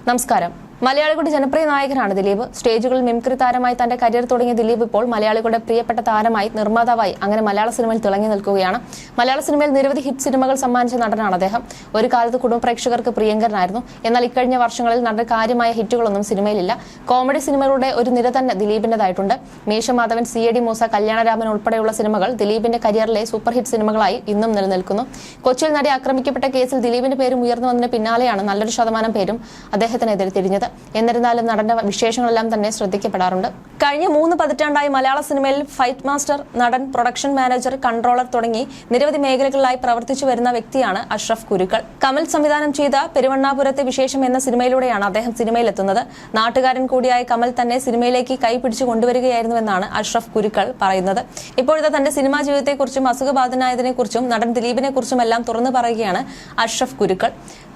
നമസ്കാരം. മലയാളികളുടെ ജനപ്രിയ നായകനാണ് ദിലീപ്. സ്റ്റേജുകളിൽ മിമിക്രി താരമായി തന്റെ കരിയർ തുടങ്ങിയ ദിലീപ് ഇപ്പോൾ മലയാളികളുടെ പ്രിയപ്പെട്ട താരമായി, നിർമ്മാതാവായി അങ്ങനെ മലയാള സിനിമയിൽ തിളങ്ങി നിൽക്കുകയാണ്. മലയാള സിനിമയിൽ നിരവധി ഹിറ്റ് സിനിമകൾ സമ്മാനിച്ച നടനാണ് അദ്ദേഹം. ഒരു കാലത്ത് കുടുംബ പ്രേക്ഷകർക്ക് പ്രിയങ്കരനായിരുന്നു. എന്നാൽ ഇക്കഴിഞ്ഞ വർഷങ്ങളിൽ നടന്ന കാര്യമായ ഹിറ്റുകളൊന്നും സിനിമയിലില്ല. കോമഡി സിനിമകളുടെ ഒരു നിര തന്നെ ദിലീപിന്റേതായിട്ടുണ്ട്. മീശമാധവൻ, CID മൂസ, കല്യാണരാമൻ ഉൾപ്പെടെയുള്ള സിനിമകൾ ദിലീപിന്റെ കരിയറിലെ സൂപ്പർ ഹിറ്റ് സിനിമകളായി ഇന്നും നിലനിൽക്കുന്നു. കൊച്ചിയിൽ നടി ആക്രമിക്കപ്പെട്ട കേസിൽ ദിലീപിന്റെ പേരും ഉയർന്നു വന്നതിന് പിന്നാലെയാണ് നല്ലൊരു ശതമാനം പേരും അദ്ദേഹത്തിനെതിരെ തിരിഞ്ഞത്. എന്നിരുന്നാലും നടന്റെ വിശേഷങ്ങളെല്ലാം തന്നെ ശ്രദ്ധിക്കപ്പെടാറുണ്ട്. കഴിഞ്ഞ 3 പതിറ്റാണ്ടായി മലയാള സിനിമയിൽ ഫൈറ്റ് മാസ്റ്റർ, നടൻ, പ്രൊഡക്ഷൻ മാനേജർ, കൺട്രോളർ തുടങ്ങി നിരവധി മേഖലകളിലായി പ്രവർത്തിച്ചു വരുന്ന വ്യക്തിയാണ് അഷ്റഫ് കുരുക്കൾ. കമൽ സംവിധാനം ചെയ്ത പെരുവണ്ണാപുരത്തെ വിശേഷം എന്ന സിനിമയിലൂടെയാണ് അദ്ദേഹം സിനിമയിലെത്തുന്നത്. നാട്ടുകാരൻ കൂടിയായ കമൽ തന്നെ സിനിമയിലേക്ക് കൈപിടിച്ചു കൊണ്ടുവരികയായിരുന്നുവെന്നാണ് അഷ്റഫ് കുരുക്കൾ പറയുന്നത്. ഇപ്പോഴത്തെ തന്റെ സിനിമാ ജീവിതത്തെക്കുറിച്ചും അസുഖബാധിതനായതിനെക്കുറിച്ചും നടൻ ദിലീപിനെ കുറിച്ചുമെല്ലാം തുറന്നു പറയുകയാണ് അഷ്റഫ് കുരുക്കൾ.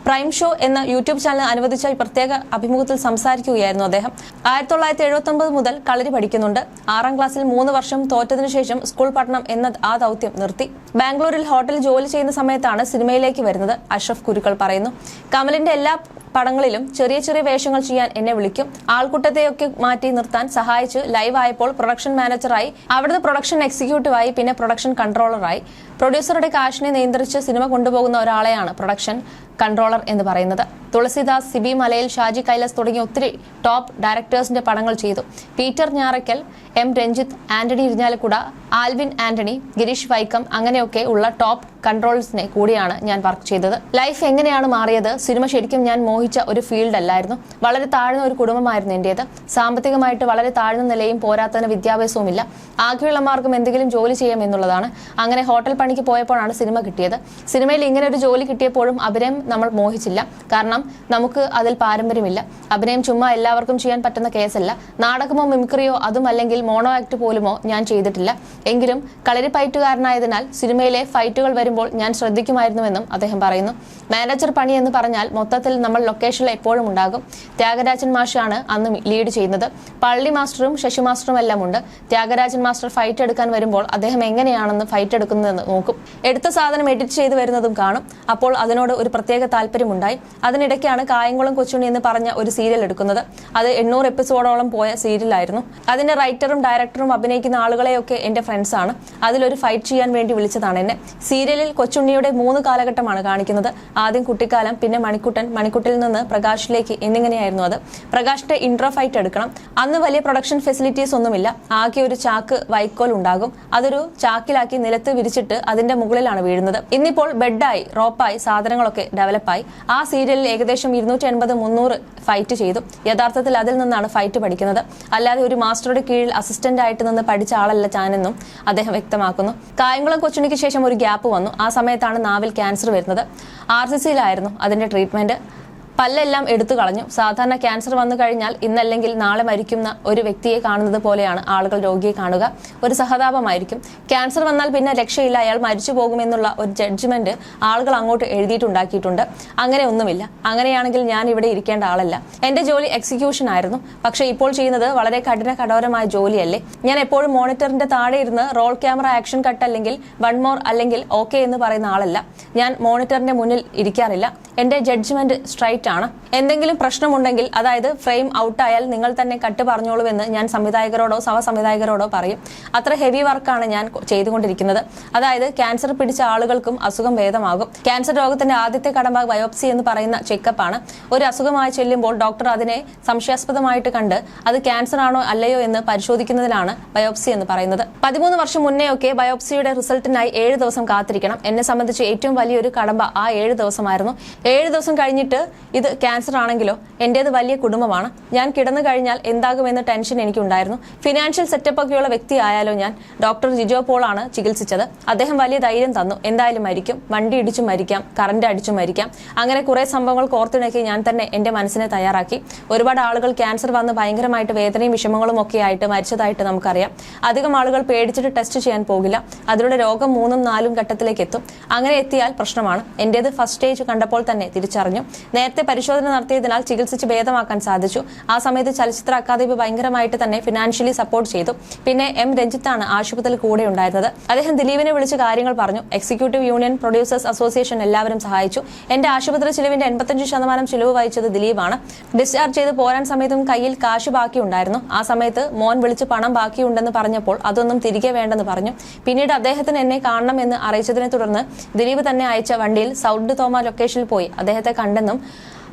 പ്രൈം ഷോ എന്ന യൂട്യൂബ് ചാനൽ അനുവദിച്ച പ്രത്യേക അഭിമുഖത്തിൽ സംസാരിക്കുകയായിരുന്നു അദ്ദേഹം. 1979 മുതൽ കളരി പഠിക്കുന്നുണ്ട്. 6ാം ക്ലാസ്സിൽ 3 വർഷം തോറ്റതിനു ശേഷം സ്കൂൾ പഠനം എന്ന ആ ദൗത്യം നിർത്തി. ബാംഗ്ലൂരിൽ ഹോട്ടലിൽ ജോലി ചെയ്യുന്ന സമയത്താണ് സിനിമയിലേക്ക് വരുന്നത്. അഷ്റഫ് കുരുക്കൾ പറയുന്നു, കമലിന്റെ എല്ലാ പടങ്ങളിലും ചെറിയ ചെറിയ വേഷങ്ങൾ ചെയ്യാൻ എന്നെ വിളിക്കും. ആൾക്കൂട്ടത്തെയൊക്കെ മാറ്റി നിർത്താൻ സഹായിച്ച് ലൈവ് ആയപ്പോൾ പ്രൊഡക്ഷൻ മാനേജറായി, അവിടുന്ന് പ്രൊഡക്ഷൻ എക്സിക്യൂട്ടീവായി, പിന്നെ പ്രൊഡക്ഷൻ കൺട്രോളറായി. പ്രൊഡ്യൂസറുടെ കാശിനെ നിയന്ത്രിച്ച് സിനിമ കൊണ്ടുപോകുന്ന ഒരാളെയാണ് പ്രൊഡക്ഷൻ കൺട്രോളർ എന്ന് പറയുന്നത്. തുളസിദാസ്, സിബി മലയിൽ, ഷാജി കൈലാസ് തുടങ്ങിയ ഒത്തിരി ടോപ്പ് ഡയറക്ടേഴ്സിന്റെ പടങ്ങൾ ചെയ്തു. Peter Njarakkal, M Ranjith, Antony Irinjalakuda, Alvin Antony, Girish Vaikom അങ്ങനെയൊക്കെ ഉള്ള ടോപ്പ് കൺട്രോൾസിനെ കൂടിയാണ് ഞാൻ വർക്ക് ചെയ്തത്. ലൈഫ് എങ്ങനെയാണ് മാറിയത്? സിനിമ ശരിക്കും ഞാൻ മോഹിച്ച ഒരു ഫീൽഡ് അല്ലായിരുന്നു. വളരെ താഴ്ന്ന ഒരു കുടുംബമായിരുന്നു എന്റേത്. സാമ്പത്തികമായിട്ട് വളരെ താഴ്ന്ന നിലയും പോരാത്തതിന് വിദ്യാഭ്യാസവുമില്ല. ആകെയുള്ള മാർഗം എന്തെങ്കിലും ജോലി ചെയ്യാം എന്നുള്ളതാണ്. അങ്ങനെ ഹോട്ടൽ പണിക്ക് പോയപ്പോഴാണ് സിനിമ കിട്ടിയത്. സിനിമയിൽ ഇങ്ങനെ ഒരു ജോലി കിട്ടിയപ്പോഴും അഭിനയം നമ്മൾ മോഹിച്ചില്ല. കാരണം നമുക്ക് അതിൽ പാരമ്പര്യമില്ല. അഭിനയം ചുമ്മാ എല്ലാവർക്കും ചെയ്യാൻ പറ്റുന്ന കേസല്ല. നാടകമോ മിമിക്രിയോ അതും അല്ലെങ്കിൽ മോണോ ആക്ട് പോലുമോ ഞാൻ ചെയ്തിട്ടില്ല. എങ്കിലും കളരിപ്പയറ്റുകാരനായതിനാൽ സിനിമയിലെ ഫൈറ്റുകൾ വരുമ്പോൾ ഞാൻ ശ്രദ്ധിക്കുമായിരുന്നുവെന്നും അദ്ദേഹം പറയുന്നു. മാനേജർ പണി എന്ന് പറഞ്ഞാൽ മൊത്തത്തിൽ നമ്മൾ ലൊക്കേഷനിൽ എപ്പോഴും ഉണ്ടാകും. ത്യാഗരാജൻ മാഷാണ് അന്ന് ലീഡ് ചെയ്യുന്നത്. പള്ളി മാസ്റ്ററും ശശി മാസ്റ്ററും എല്ലാം ഉണ്ട്. ത്യാഗരാജൻ മാസ്റ്റർ ഫൈറ്റ് എടുക്കാൻ വരുമ്പോൾ അദ്ദേഹം എങ്ങനെയാണെന്ന് ഫൈറ്റ് എടുക്കുന്നതെന്ന് നോക്കും. എടുത്ത സാധനം എഡിറ്റ് ചെയ്ത് വരുന്നതും കാണും. അപ്പോൾ അതിനോട് ഒരു പ്രത്യേക താല്പര്യമുണ്ടായി. അതിനിടയ്ക്കാണ് കായംകുളം കൊച്ചുണ്ണി എന്ന് പറഞ്ഞ ഒരു സീരിയൽ എടുക്കുന്നത്. അത് 800 എപ്പിസോഡോളം പോയ സീരിയലായിരുന്നു. അതിന്റെ റൈറ്ററും ഡയറക്ടറും അഭിനയിക്കുന്ന ആളുകളെയൊക്കെ എന്റെ ഫ്രണ്ട്സാണ്. അതിലൊരു ഫൈറ്റ് ചെയ്യാൻ വേണ്ടി വിളിച്ചതാണ് എന്നെ. സീരിയലിൽ കൊച്ചുണ്ണിയുടെ 3 കാലഘട്ടമാണ് കാണിക്കുന്നത്. ആദ്യം കുട്ടിക്കാലം, പിന്നെ മണിക്കുട്ടിൽ നിന്ന് പ്രകാശിലേക്ക് എന്നിങ്ങനെയായിരുന്നു അത്. പ്രകാശിന്റെ ഇൻട്രോ ഫൈറ്റ് എടുക്കണം. അന്ന് വലിയ പ്രൊഡക്ഷൻ ഫെസിലിറ്റീസ് ഒന്നുമില്ല. ആകെ ഒരു ചാക്ക് വൈക്കോൽ ഉണ്ടാകും. അതൊരു ചാക്കിലാക്കി നിലത്ത് വിരിച്ചിട്ട് അതിന്റെ മുകളിലാണ് വീഴുന്നത്. ഇന്നിപ്പോൾ ബെഡായി, റോപ്പായി, സാധനങ്ങളൊക്കെ ഡെവലപ്പായി. ആ സീരിയലിൽ ഏകദേശം 280-300 ഫൈറ്റ് ചെയ്തു. യഥാർത്ഥത്തിൽ അതിൽ നിന്നാണ് ഫൈറ്റ് പഠിക്കുന്നത്. അല്ലാതെ ഒരു മാസ്റ്ററുടെ കീഴിൽ അസിസ്റ്റന്റ് ആയിട്ട് നിന്ന് പഠിച്ച ആളല്ല ഞാനെന്നും അദ്ദേഹം വ്യക്തമാക്കുന്നു. കായംകുളം കൊച്ചുണ്ണിക്ക് ശേഷം ഒരു ഗ്യാപ്പ് വന്നു. ആ സമയത്താണ് നാവിൽ ക്യാൻസർ വരുന്നത്. RCCയിലായിരുന്നു അതിന്റെ ട്രീറ്റ്മെന്റ്. പല്ലെല്ലാം എടുത്തു കളഞ്ഞു. സാധാരണ ക്യാൻസർ വന്നു കഴിഞ്ഞാൽ ഇന്നല്ലെങ്കിൽ നാളെ മരിക്കുന്ന ഒരു വ്യക്തിയെ കാണുന്നത് പോലെയാണ് ആളുകൾ രോഗിയെ കാണുക. ഒരു സഹതാപമായിരിക്കും. ക്യാൻസർ വന്നാൽ പിന്നെ രക്ഷയില്ല, അയാൾ മരിച്ചു പോകുമെന്നുള്ള ഒരു ജഡ്ജ്മെന്റ് ആളുകൾ അങ്ങോട്ട് എഴുതിയിട്ടുണ്ടാക്കിയിട്ടുണ്ട്. അങ്ങനെ ഒന്നുമില്ല. അങ്ങനെയാണെങ്കിൽ ഞാൻ ഇവിടെ ഇരിക്കേണ്ട ആളല്ല. എന്റെ ജോലി എക്സിക്യൂഷൻ ആയിരുന്നു. പക്ഷെ ഇപ്പോൾ ചെയ്യുന്നത് വളരെ കഠോരമായ ജോലിയല്ലേ. ഞാൻ എപ്പോഴും മോണിറ്ററിന്റെ താഴെ ഇരുന്ന് റോൾ ക്യാമറ, ആക്ഷൻ കട്ട് അല്ലെങ്കിൽ 1 മോർ അല്ലെങ്കിൽ ഓക്കെ എന്ന് പറയുന്ന ആളല്ല. ഞാൻ മോണിറ്ററിന്റെ മുന്നിൽ ഇരിക്കാറില്ല. എന്റെ ജഡ്ജ്മെന്റ് സ്ട്രൈറ്റ് ആണ്. എന്തെങ്കിലും പ്രശ്നമുണ്ടെങ്കിൽ, അതായത് ഫ്രെയിം ഔട്ടായാൽ നിങ്ങൾ തന്നെ കട്ട് പറഞ്ഞോളൂവെന്ന് ഞാൻ സംവിധായകരോടോ സഹസംവിധായകരോടോ പറയും. അത്ര ഹെവി വർക്കാണ് ഞാൻ ചെയ്തുകൊണ്ടിരിക്കുന്നത്. അതായത് ക്യാൻസർ പിടിച്ച ആളുകൾക്കും അസുഖം ഭേദമാകും. ക്യാൻസർ രോഗത്തിന്റെ ആദ്യത്തെ കടമ്പ ബയോപ്സി എന്ന് പറയുന്ന ചെക്കപ്പാണ്. ഒരു അസുഖമായി ചെല്ലുമ്പോൾ ഡോക്ടർ അതിനെ സംശയാസ്പദമായിട്ട് കണ്ട് അത് ക്യാൻസർ ആണോ അല്ലയോ എന്ന് പരിശോധിക്കുന്നതിനാണ് ബയോപ്സി എന്ന് പറയുന്നത്. 13 വർഷം മുന്നേയൊക്കെ ബയോപ്സിയുടെ റിസൾട്ടിനായി 7 ദിവസം കാത്തിരിക്കണം. എന്നെ സംബന്ധിച്ച് ഏറ്റവും വലിയൊരു കടമ്പ ആ 7 ദിവസമായിരുന്നു. 7 ദിവസം കഴിഞ്ഞിട്ട് ഇത് ക്യാൻസർ ആണെങ്കിലോ? എന്റേത് വലിയ കുടുംബമാണ്. ഞാൻ കിടന്നു കഴിഞ്ഞാൽ എന്താകുമെന്ന് ടെൻഷൻ എനിക്കുണ്ടായിരുന്നു. ഫിനാൻഷ്യൽ സെറ്റപ്പ് ഒക്കെയുള്ള വ്യക്തി ആയാലോ ഞാൻ. ഡോക്ടർ ജിജോ പോൾ ആണ് ചികിത്സിച്ചത്. അദ്ദേഹം വലിയ ധൈര്യം തന്നു. എന്തായാലും മരിക്കും, വണ്ടി ഇടിച്ചു മരിക്കാം, കറന്റ് അടിച്ചു മരിക്കാം, അങ്ങനെ കുറെ സംഭവങ്ങൾ കോർത്തിണക്കി ഞാൻ തന്നെ എന്റെ മനസ്സിനെ തയ്യാറാക്കി. ഒരുപാട് ആളുകൾ ക്യാൻസർ വന്ന് ഭയങ്കരമായിട്ട് വേദനയും വിഷമങ്ങളും ഒക്കെ ആയിട്ട് മരിച്ചതായിട്ട് നമുക്കറിയാം. അധികം ആളുകൾ പേടിച്ചിട്ട് ടെസ്റ്റ് ചെയ്യാൻ പോകില്ല. അതിലൂടെ രോഗം 3-4 ഘട്ടത്തിലേക്ക് എത്തും. അങ്ങനെ എത്തിയാൽ പ്രശ്നമാണ്. എന്റേത് ഫസ്റ്റ് സ്റ്റേജ് കണ്ടപ്പോൾ തന്നെ തിരിച്ചറിഞ്ഞു. നേരത്തെ നേരത്തെ പരിശോധന നടത്തിയതിനാൽ ചികിത്സിച്ച് ഭേദമാക്കാൻ സാധിച്ചു. ആ സമയത്ത് ചലച്ചിത്ര അക്കാദമി ഭയങ്കരമായിട്ട് തന്നെ ഫിനാൻഷ്യലി സപ്പോർട്ട് ചെയ്തു. പിന്നെ എം രഞ്ജിത്താണ് ആശുപത്രിയിൽ കൂടെ ഉണ്ടായിരുന്നത്. അദ്ദേഹം ദിലീപിനെ വിളിച്ച് കാര്യങ്ങൾ പറഞ്ഞു. എക്സിക്യൂട്ടീവ് യൂണിയൻ, പ്രൊഡ്യൂസേഴ്സ് അസോസിയേഷൻ എല്ലാവരും സഹായിച്ചു. എന്റെ ആശുപത്രി ചിലവിന്റെ 85% ചിലവ് വഹിച്ചത് ദിലീപാണ്. ഡിസ്ചാർജ് ചെയ്ത് പോരാൻ സമയത്തും കയ്യിൽ കാശ് ബാക്കി ഉണ്ടായിരുന്നു. ആ സമയത്ത് മോൻ വിളിച്ച് പണം ബാക്കിയുണ്ടെന്ന് പറഞ്ഞപ്പോൾ അതൊന്നും തിരികെ വേണ്ടെന്ന് പറഞ്ഞു. പിന്നീട് അദ്ദേഹത്തിന് എന്നെ കാണണം എന്ന് അറിയിച്ചതിനെ തുടർന്ന് ദിലീപ് തന്നെ അയച്ച വണ്ടിയിൽ സൗണ്ട് തോമ ലൊക്കേഷനിൽ പോയി അദ്ദേഹത്തെ കണ്ടെന്നും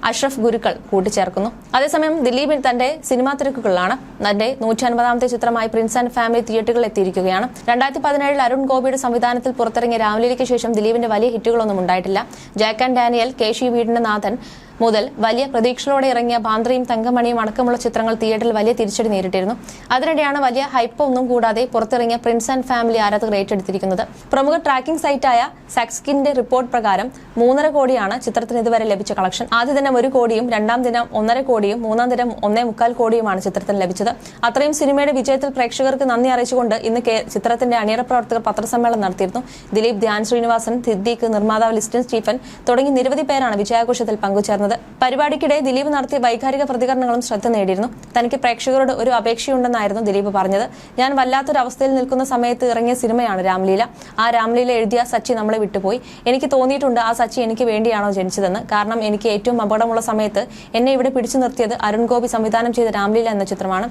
അഷ്റഫ് ഗുരുക്കൾ കൂട്ടിച്ചേർക്കുന്നു. അതേസമയം ദിലീപ് തന്റെ സിനിമാ തിരക്കുകളിലാണ്. തന്റെ 150ാമത്തെ ചിത്രമായി പ്രിൻസ് ആൻഡ് ഫാമിലി തിയേറ്ററുകളിൽ എത്തിയിരിക്കുകയാണ്. 2017 അരുൺ ഗോപിയുടെ സംവിധാനത്തിൽ പുറത്തിറങ്ങിയ രാമലീലയ്ക്ക് ശേഷം ദിലീപിന്റെ വലിയ ഹിറ്റുകളൊന്നും ഉണ്ടായിട്ടില്ല. ജാക്ക് ആൻഡ് ഡാനിയൽ, കേശി വീടിന്റെ നാഥൻ മുതൽ വലിയ പ്രതീക്ഷകളോടെ ഇറങ്ങിയ ബാന്ദ്രയും തങ്കമണിയും അടക്കമുള്ള ചിത്രങ്ങൾ തിയേറ്ററിൽ വലിയ തിരിച്ചടി നേരിട്ടിരുന്നു. അതിനിടെയാണ് വലിയ ഹൈപ്പ് ഒന്നും കൂടാതെ പുറത്തിറങ്ങിയ പ്രിൻസ് ആൻഡ് ഫാമിലി ആരാധകർ ഏറ്റെടുത്തിരിക്കുന്നത്. പ്രമുഖ ട്രാക്കിംഗ് സൈറ്റായ സാക്സ്കിന്റെ റിപ്പോർട്ട് പ്രകാരം 3.5 കോടിയാണ് ചിത്രത്തിന് ഇതുവരെ ലഭിച്ച കളക്ഷൻ. ആദ്യ ദിനം 1 കോടിയും, 2ാം ദിനം 1.5 കോടിയും, 3ാം ദിനം 1.25 കോടിയുമാണ് ചിത്രത്തിന് ലഭിച്ചത്. അത്രയും സിനിമയുടെ വിജയത്തിൽ പ്രേക്ഷകർക്ക് നന്ദി അറിയിച്ചുകൊണ്ട് ഇന്ന് ചിത്രത്തിന്റെ അണിയറ പ്രവർത്തകർ പത്രസമ്മേളനം നടത്തിയിരുന്നു. ദിലീപ്, ധ്യാൻ ശ്രീനിവാസൻ, സിദ്ദീഖ്, നിർമ്മാതാവ് ലിസ്റ്റൻ സ്റ്റീഫൻ തുടങ്ങി നിരവധി പേരാണ് വിജയാഘോഷത്തിൽ പങ്കുചേർന്നത്. പരിപാടിക്കിടെ ദിലീപ് നടത്തിയ വൈകാരിക പ്രതികരണങ്ങളും ശ്രദ്ധ നേടിയിരുന്നു. തനിക്ക് പ്രേക്ഷകരോട് ഒരു അപേക്ഷയുണ്ടെന്നായിരുന്നു ദിലീപ് പറഞ്ഞത്. ഞാൻ വല്ലാത്തൊരു അവസ്ഥയിൽ നിൽക്കുന്ന സമയത്ത് ഇറങ്ങിയ സിനിമയാണ് രാംലീല. ആ രാംലീല എഴുതിയ സച്ചി നമ്മളെ വിട്ടുപോയി. എനിക്ക് തോന്നിയിട്ടുണ്ട് ആ സച്ചി എനിക്ക് വേണ്ടിയാണോ ജനിച്ചതെന്ന്. കാരണം എനിക്ക് ഏറ്റവും അപകടമുള്ള സമയത്ത് എന്നെ ഇവിടെ പിടിച്ചു നിർത്തിയത് അരുൺ ഗോപി സംവിധാനം ചെയ്ത രാംലീല എന്ന ചിത്രമാണ്.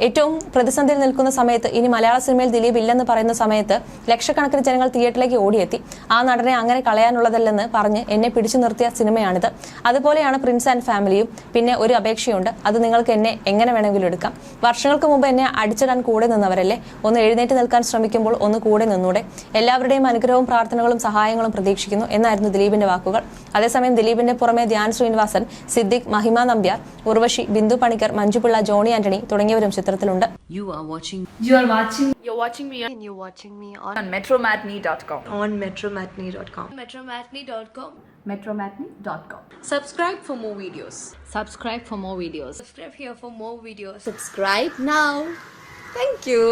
ഏറ്റവും പ്രതിസന്ധിയിൽ നിൽക്കുന്ന സമയത്ത് ഇനി മലയാള സിനിമയിൽ ദിലീപ് ഇല്ലെന്ന് പറയുന്ന സമയത്ത് ലക്ഷക്കണക്കിന് ജനങ്ങൾ തിയേറ്ററിലേക്ക് ഓടിയെത്തി. ആ നടനെ അങ്ങനെ കളയാനുള്ളതല്ലെന്ന് പറഞ്ഞ് എന്നെ പിടിച്ചു നിർത്തിയ സിനിമയാണിത്. അതുപോലെയാണ് പ്രിൻസ് ആൻഡ് ഫാമിലിയും. പിന്നെ ഒരു അപേക്ഷയുണ്ട്, അത് നിങ്ങൾക്ക് എന്നെ എങ്ങനെ വേണമെങ്കിലും എടുക്കാം. വർഷങ്ങൾക്ക് മുമ്പ് എന്നെ അടിച്ചിടാൻ കൂടെ നിന്നവരല്ലേ, ഒന്ന് എഴുന്നേറ്റ് നിൽക്കാൻ ശ്രമിക്കുമ്പോൾ ഒന്ന് കൂടെ നിന്നൂടെ. എല്ലാവരുടെയും അനുഗ്രഹവും പ്രാർത്ഥനകളും സഹായങ്ങളും പ്രതീക്ഷിക്കുന്നു എന്നായിരുന്നു ദിലീപിന്റെ വാക്കുകൾ. അതേസമയം ദിലീപിന്റെ പുറമെ ധ്യാൻ ശ്രീനിവാസൻ, സിദ്ദിഖ്, മഹിമ നമ്പ്യാർ, ഉർവശി, ബിന്ദു പണിക്കർ, മഞ്ജുപിള്ള, ജോണി ആന്റണി തുടങ്ങിയവരും ചിത്രത്തിലുണ്ട്. You're watching me on metromatney.com. metromatney.com. Subscribe for more videos. Subscribe for more videos. Subscribe here for more videos. Subscribe now. Thank you.